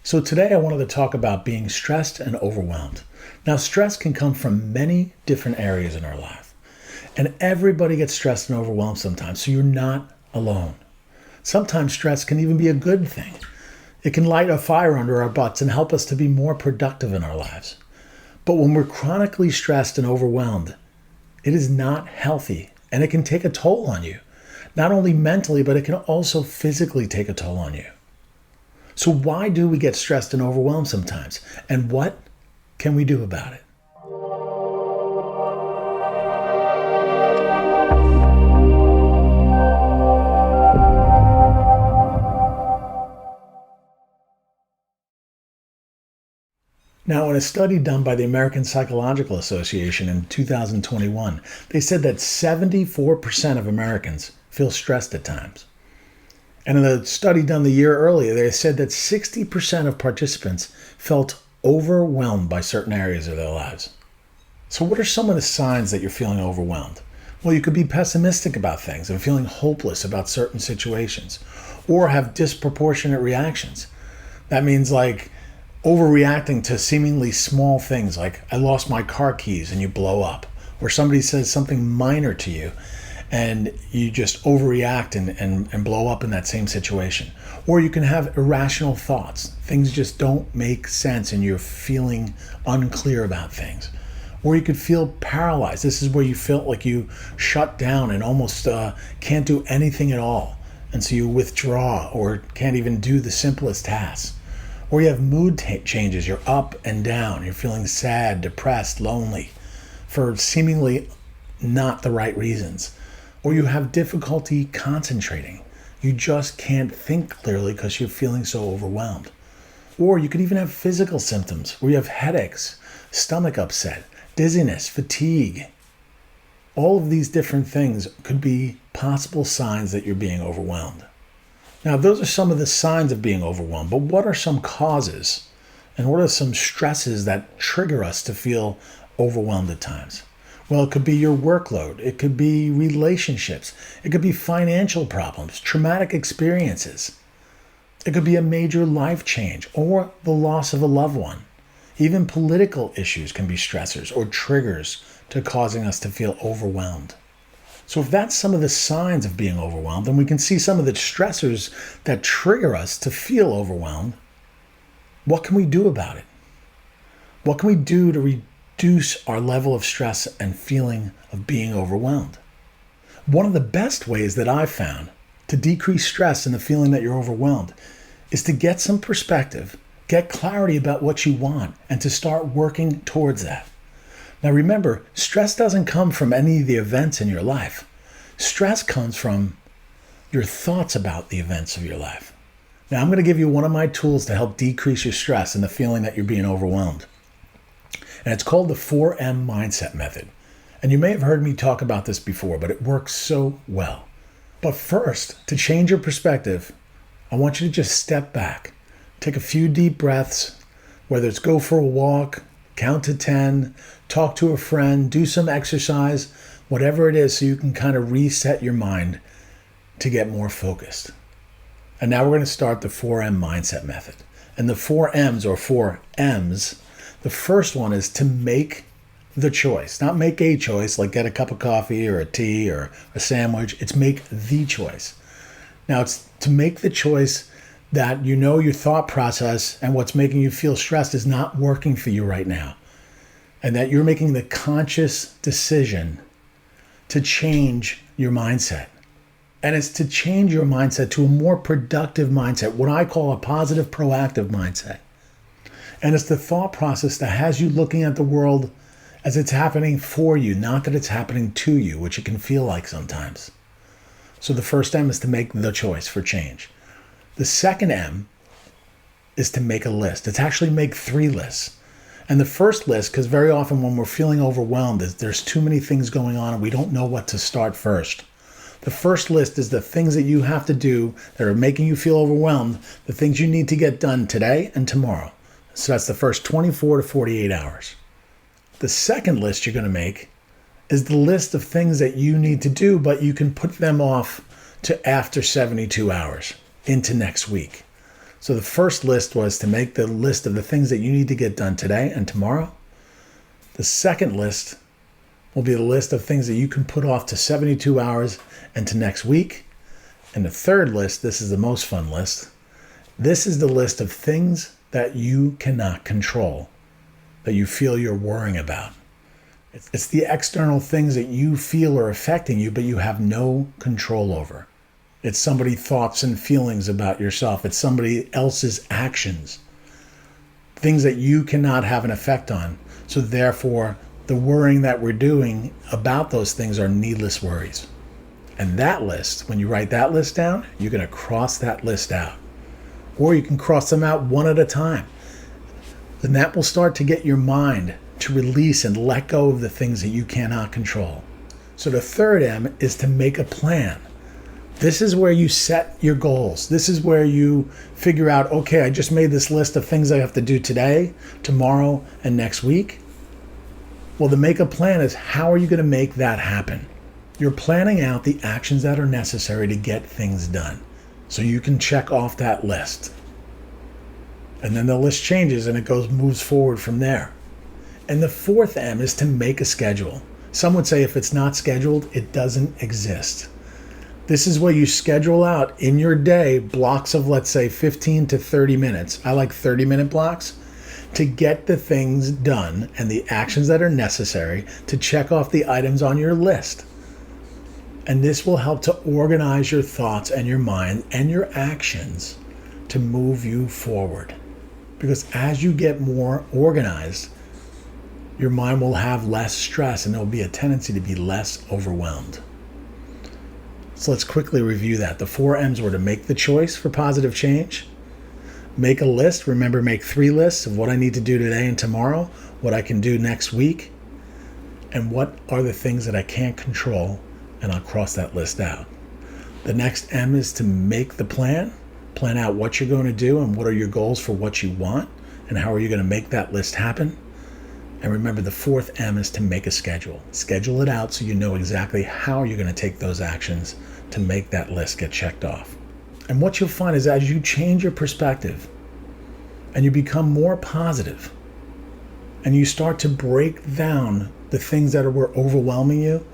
So today I wanted to talk about being stressed and overwhelmed. Now, stress can come from many different areas in our life, and everybody gets stressed and overwhelmed sometimes, so you're not alone. Sometimes stress can even be a good thing. It can light a fire under our butts and help us to be more productive in our lives. But when we're chronically stressed and overwhelmed, it is not healthy, and it can take a toll on you. Not only mentally, but it can also physically take a toll on you. So why do we get stressed and overwhelmed sometimes? And what can we do about it? Now, in a study done by the American Psychological Association in 2021, they said that 74% of Americans feel stressed at times. And in a study done the year earlier, they said that 60% of participants felt overwhelmed by certain areas of their lives. So what are some of the signs that you're feeling overwhelmed? Well, you could be pessimistic about things and feeling hopeless about certain situations, or have disproportionate reactions. That means like overreacting to seemingly small things, like I lost my car keys and you blow up, or somebody says something minor to you and you just overreact and blow up in that same situation. Or you can have irrational thoughts. Things just don't make sense and you're feeling unclear about things. Or you could feel paralyzed. This is where you feel like you shut down and almost can't do anything at all. And so you withdraw or can't even do the simplest tasks. Or you have mood changes. You're up and down. You're feeling sad, depressed, lonely for seemingly not the right reasons. Or you have difficulty concentrating. You just can't think clearly because you're feeling so overwhelmed. Or you could even have physical symptoms where you have headaches, stomach upset, dizziness, fatigue. All of these different things could be possible signs that you're being overwhelmed. Now, those are some of the signs of being overwhelmed, but what are some causes? And what are some stresses that trigger us to feel overwhelmed at times? Well, it could be your workload. It could be relationships. It could be financial problems, traumatic experiences. It could be a major life change or the loss of a loved one. Even political issues can be stressors or triggers to causing us to feel overwhelmed. So if that's some of the signs of being overwhelmed, then we can see some of the stressors that trigger us to feel overwhelmed. What can we do about it? What can we do to reduce our level of stress and feeling of being overwhelmed? One of the best ways that I've found to decrease stress and the feeling that you're overwhelmed is to get some perspective, get clarity about what you want, and to start working towards that. Now remember, stress doesn't come from any of the events in your life. Stress comes from your thoughts about the events of your life. Now I'm going to give you one of my tools to help decrease your stress and the feeling that you're being overwhelmed. And it's called the 4M mindset method. And you may have heard me talk about this before, but it works so well. But first, to change your perspective, I want you to just step back, take a few deep breaths, whether it's go for a walk, count to 10, talk to a friend, do some exercise, whatever it is, so you can kind of reset your mind to get more focused. And now we're going to start the 4M mindset method. And the 4 M's or 4 M's, the first one is to make the choice. Not make a choice, like get a cup of coffee or a tea or a sandwich. It's make the choice. Now it's to make the choice that you know your thought process and what's making you feel stressed is not working for you right now. And that you're making the conscious decision to change your mindset. And it's to change your mindset to a more productive mindset, what I call a positive, proactive mindset. And it's the thought process that has you looking at the world as it's happening for you, not that it's happening to you, which it can feel like sometimes. So the first M is to make the choice for change. The second M is to make a list. It's actually make 3 lists. And the first list, because very often when we're feeling overwhelmed, there's too many things going on and we don't know what to start first. The first list is the things that you have to do that are making you feel overwhelmed, the things you need to get done today and tomorrow. So that's the first 24 to 48 hours. The second list you're going to make is the list of things that you need to do, but you can put them off to after 72 hours into next week. So the first list was to make the list of the things that you need to get done today and tomorrow. The second list will be the list of things that you can put off to 72 hours and to next week. And the third list, this is the most fun list. This is the list of things that you cannot control, that you feel you're worrying about. It's the external things that you feel are affecting you, but you have no control over. It's somebody's thoughts and feelings about yourself. It's somebody else's actions, things that you cannot have an effect on. So therefore, the worrying that we're doing about those things are needless worries. And that list, when you write that list down, you're going to cross that list out. Or you can cross them out one at a time. Then that will start to get your mind to release and let go of the things that you cannot control. So the third M is to make a plan. This is where you set your goals. This is where you figure out, okay, I just made this list of things I have to do today, tomorrow, and next week. Well, the make a plan is how are you going to make that happen? You're planning out the actions that are necessary to get things done. So you can check off that list. And then the list changes and it moves forward from there. And the fourth M is to make a schedule. Some would say if it's not scheduled, it doesn't exist. This is where you schedule out in your day blocks of, let's say, 15 to 30 minutes. I like 30-minute blocks to get the things done and the actions that are necessary to check off the items on your list. And this will help to organize your thoughts and your mind and your actions to move you forward. Because as you get more organized, your mind will have less stress and there will be a tendency to be less overwhelmed. So let's quickly review that. The 4 M's were to make the choice for positive change, make a list. Remember, make 3 lists of what I need to do today and tomorrow, what I can do next week, and what are the things that I can't control, and I'll cross that list out. The next M is to make the plan out what you're going to do and what are your goals for what you want and how are you going to make that list happen. And remember, the 4th M is to make a schedule. Schedule it out so you know exactly how you're going to take those actions to make that list get checked off. And what you'll find is as you change your perspective and you become more positive and you start to break down the things that were overwhelming you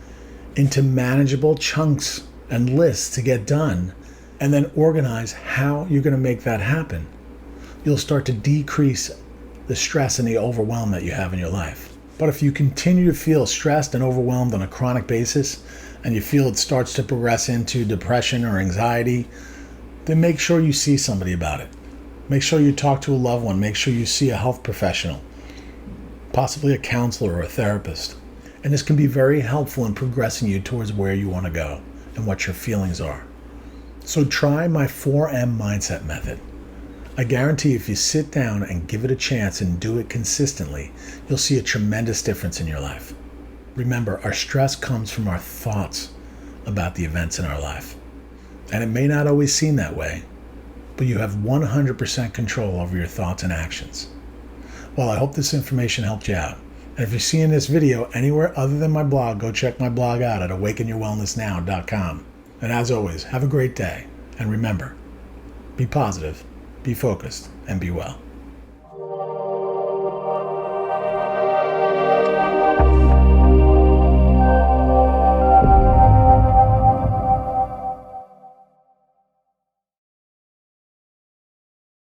into manageable chunks and lists to get done, and then organize how you're going to make that happen, you'll start to decrease the stress and the overwhelm that you have in your life. But if you continue to feel stressed and overwhelmed on a chronic basis, and you feel it starts to progress into depression or anxiety, then make sure you see somebody about it. Make sure you talk to a loved one. Make sure you see a health professional, possibly a counselor or a therapist. And this can be very helpful in progressing you towards where you want to go and what your feelings are. So try my 4M mindset method. I guarantee if you sit down and give it a chance and do it consistently, you'll see a tremendous difference in your life. Remember, our stress comes from our thoughts about the events in our life. And it may not always seem that way, but you have 100% control over your thoughts and actions. Well, I hope this information helped you out. And if you're seeing this video anywhere other than my blog, go check my blog out at awakenyourwellnessnow.com. And as always, have a great day. And remember, be positive, be focused, and be well.